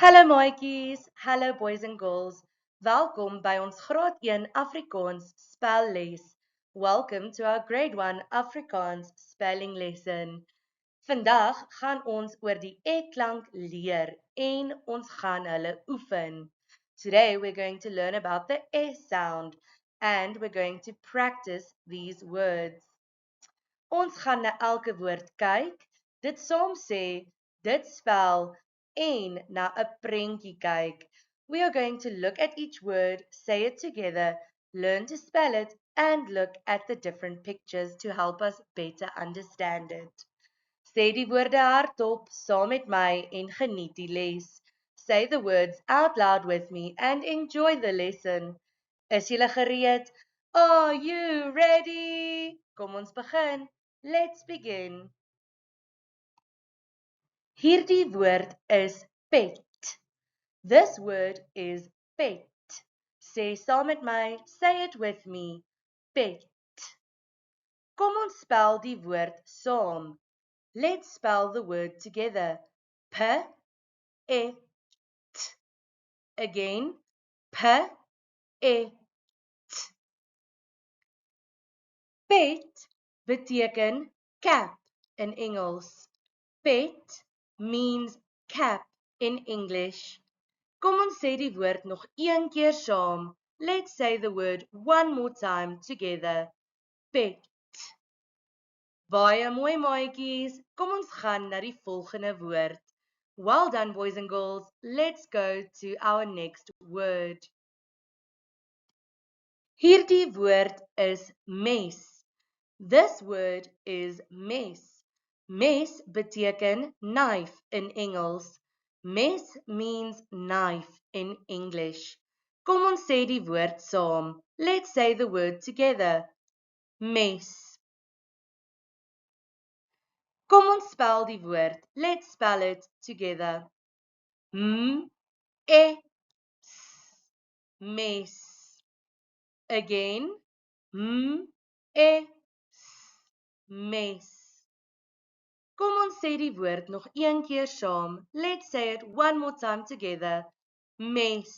Hallo maatjies, hallo boys and girls. Welkom by ons graad 1 Afrikaans spelles. Welcome to our grade 1 Afrikaans spelling lesson. Vandag gaan ons oor die e-klank leer en ons gaan hulle oefen. Today we're going to learn about the e sound and we're going to practice these words. Ons gaan na elke woord kyk, dit saam sê, dit spel en na 'n prentjie kyk. We are going to look at each word, say it together, learn to spell it and look at the different pictures to help us better understand it. Sê die woorde hardop saam met my en geniet die les. Say the words out loud with me and enjoy the lesson. Is julle gereed? Are you ready? Kom ons begin. Let's begin. Hierdie woord is pet. This word is pet. Sê saam met my, say it with me. Pet. Kom ons spel die woord saam. Let's spell the word together. P-E-T. Again. P-E-T. Pet beteken cap in Engels. Pet means cap in English. Kom ons sê die woord nog een keer saam. Let's say the word one more time together. Pet. Baie mooi maatjies. Kom ons gaan na die volgende woord. Well done boys and girls. Let's go to our next word. Hierdie woord is mes. This word is mes. Mes beteken knife in Engels. Mes means knife in English. Kom ons sê die woord saam. Let's say the word together. Mes. Kom ons spel die woord. Let's spell it together. M-E-S. Mes. Again. M-E-S. Mes. Kom ons sê die woord nog een keer saam. Let's say it one more time together. Mes.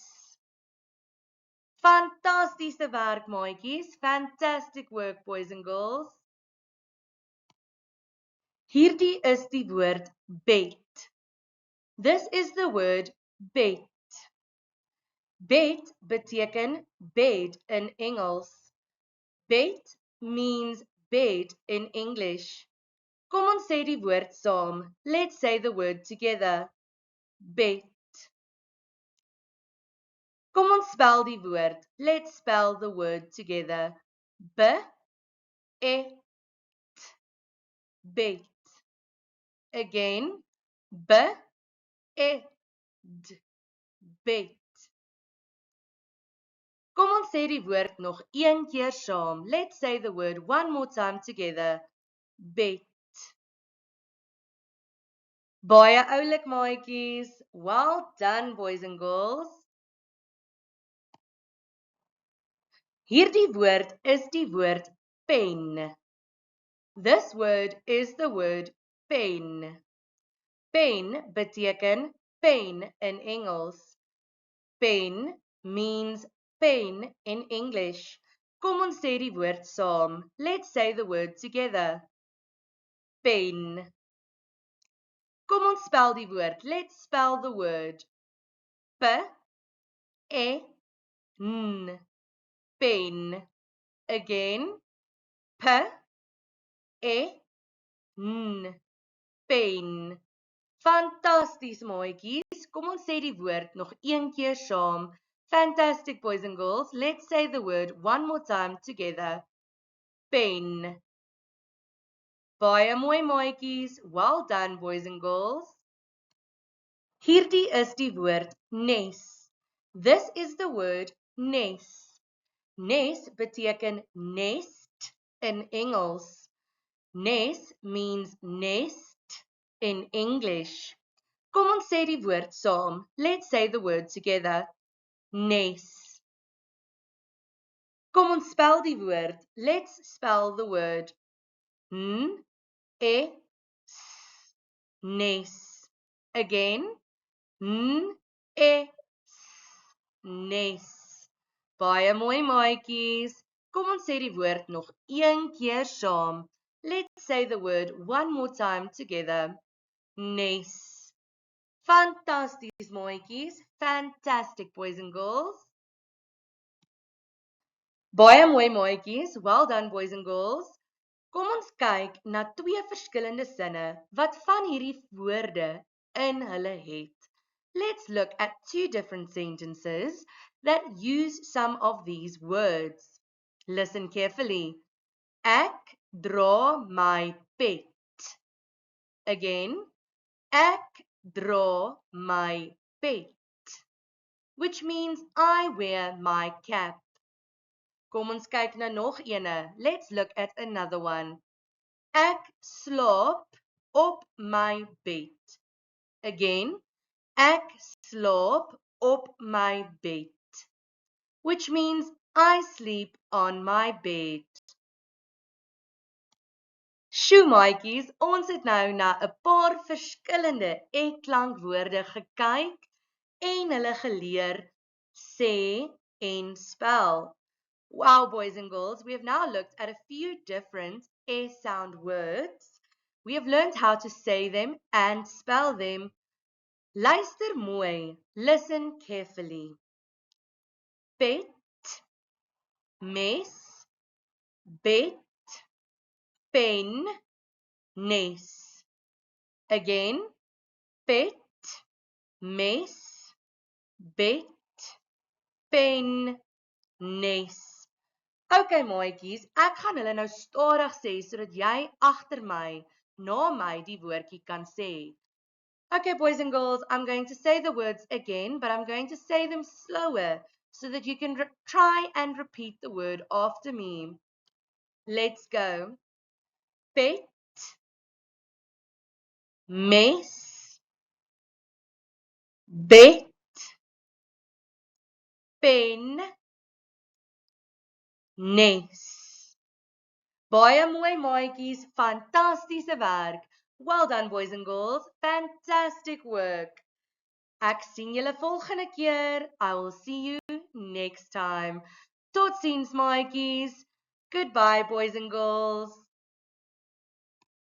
Fantastiese werk, maatjies. Fantastic work, boys and girls. Hierdie is die woord bed. This is the word bed. Bed beteken bed in Engels. Bed means bed in English. Kom ons sê die woord saam. Let's say the word together. Bed. Kom ons spel die woord. Let's spell the word together. B-E-T. Bed. Again. B-E-D. Bed. Kom ons sê die woord nog een keer saam. Let's say the word one more time together. Bed. Baie oulik maatjies. Well done boys and girls. Hierdie woord is die woord pen. This word is the word pen. Pen beteken pen in Engels. Pen means pen in English. Kom ons sê die woord saam. Let's say the word together. Pen. Kom ons spel die woord. Let's spell the word. P-E-N. Pen. Again. P-E-N. Pen. Fantasties maatjies. Kom ons sê die woord nog een keer saam. Fantastic boys and girls. Let's say the word one more time together. Pen. Baie mooi maatjies. Well done boys and girls. Hierdie is die woord nes. This is the word nes. Nes beteken nest in Engels. Nes means nest in English. Kom ons sê die woord saam. Let's say the word together. Nes. Kom ons spel die woord. Let's spell the word. N-E-S. Nes. Again. Nes. Baie mooi maatjies. Kom ons sê die woord nog een keer saam. Let's say the word one more time together. Nes. Fantasties maatjies. Fantastic boys and girls. Baie mooi maatjies. Well done boys and girls. Kom ons kyk na twee verskillende sinne wat van hierdie woorde in hulle het. Let's look at two different sentences that use some of these words. Listen carefully. Ek dra my pet. Again, ek dra my pet, which means I wear my cap. Kom ons kyk na nog ene. Let's look at another one. Ek slaap op my bed. Again, ek slaap op my bed, which means I sleep on my bed. Sjoe maatjies, ons het nou na 'n paar verskillende ekklankwoorde gekyk en hulle geleer sê en spel. Wow, boys and girls, we have now looked at a few different air sound words. We have learned how to say them and spell them. Luister mooi. Listen carefully. Pet, mes, bed, pen, nes. Again, pet, mes, bed, pen, nes. Okay maatjies, ek gaan hulle nou stadig sê sodat jy agter my na my die woordjie kan sê. Okay boys and girls, I'm going to say the words again, but I'm going to say them slower so that you can try and repeat the word after me. Let's go. Pet, mes, bed, pen, nes. Baie mooi maatjies, fantastiese werk. Well done boys and girls, fantastic work. Ek sien julle volgende keer. I will see you next time. Totsiens maatjies. Goodbye boys and girls.